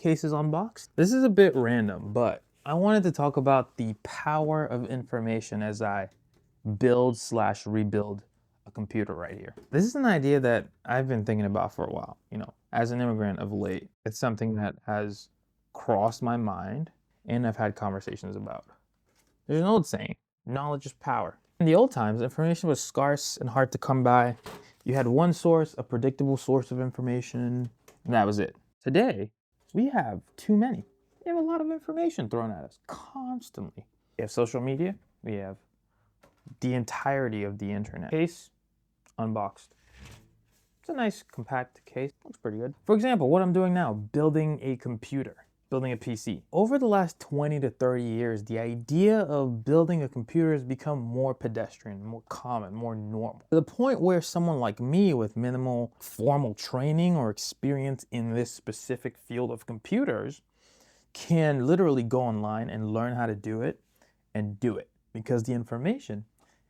cases unboxed. This is a bit random, but I wanted to talk about the power of information as I build slash rebuild a computer right here. This is an idea that I've been thinking about for a while, as an immigrant of late. It's something that has crossed my mind and I've had conversations about. There's an old saying, knowledge is power. In the old times, information was scarce and hard to come by. You had one source, a predictable source of information, and that was it. Today, we have too many. We have a lot of information thrown at us constantly. We have social media, we have the entirety of the internet. Case, unboxed. It's a nice compact case, looks pretty good. For example, what I'm doing now, building a computer, building a PC. Over the last 20 to 30 years, the idea of building a computer has become more pedestrian, more common, more normal. To the point where someone like me with minimal formal training or experience in this specific field of computers can literally go online and learn how to do it and do it because the information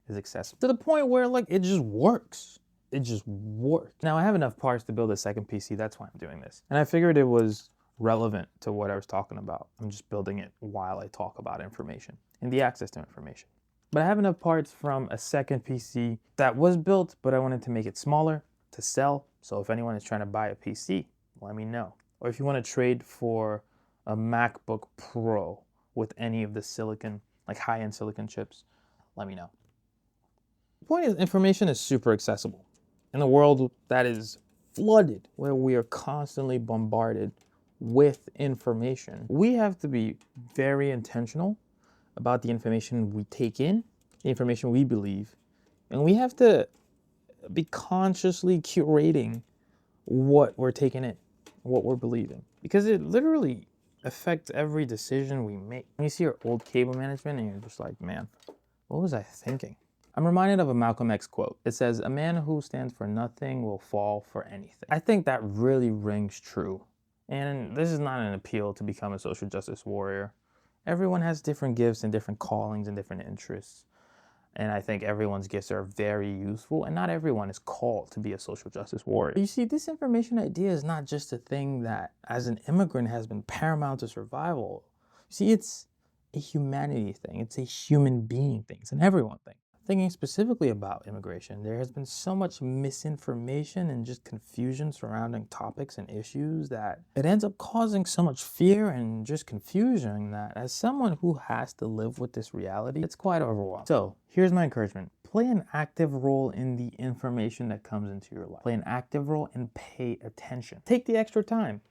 is accessible. To the point where it just works. It just works. Now I have enough parts to build a second PC, that's why I'm doing this. And I figured it was relevant to what I was talking about. I'm just building it while I talk about information and the access to information. But I have enough parts from a second PC that was built, but I wanted to make it smaller to sell. So if anyone is trying to buy a PC, let me know. Or if you want to trade for a MacBook Pro with any of the silicon, high-end silicon chips, let me know. The point is, information is super accessible. In a world that is flooded, where we are constantly bombarded with information, we have to be very intentional about the information we take in, the information we believe, and we have to be consciously curating what we're taking in, what we're believing, because it literally affects every decision we make. When you see your old cable management and you're just like, man, what was I thinking? I'm reminded of a Malcolm X quote. It says, "A man who stands for nothing will fall for anything." I think that really rings true. And this is not an appeal to become a social justice warrior. Everyone has different gifts and different callings and different interests. And I think everyone's gifts are very useful, and not everyone is called to be a social justice warrior. You see, this information idea is not just a thing that, as an immigrant, has been paramount to survival. You see, it's a humanity thing. It's a human being thing. It's an everyone thing. Thinking specifically about immigration, there has been so much misinformation and just confusion surrounding topics and issues that it ends up causing so much fear and just confusion that as someone who has to live with this reality, it's quite overwhelming. So here's my encouragement. Play an active role in the information that comes into your life. Play an active role and pay attention. Take the extra time.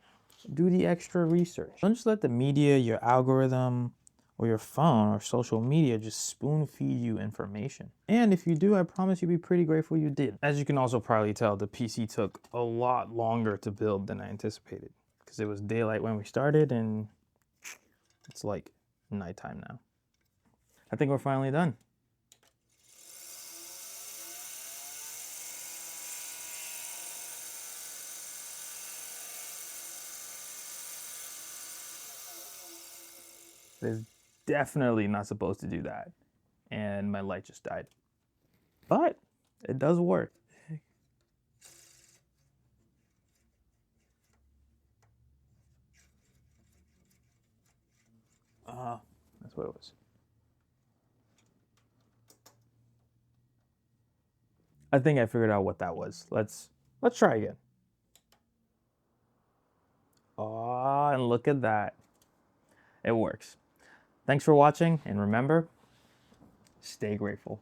Do the extra research. Don't just let the media, your algorithm, or your phone or social media just spoon feed you information. And if you do, I promise you'll be pretty grateful you did. As you can also probably tell, the PC took a lot longer to build than I anticipated because it was daylight when we started and it's nighttime now. I think we're finally done. It is definitely not supposed to do that. And my light just died. But it does work. That's what it was. I think I figured out what that was. Let's try again. Oh, and look at that. It works. Thanks for watching, and remember, stay grateful.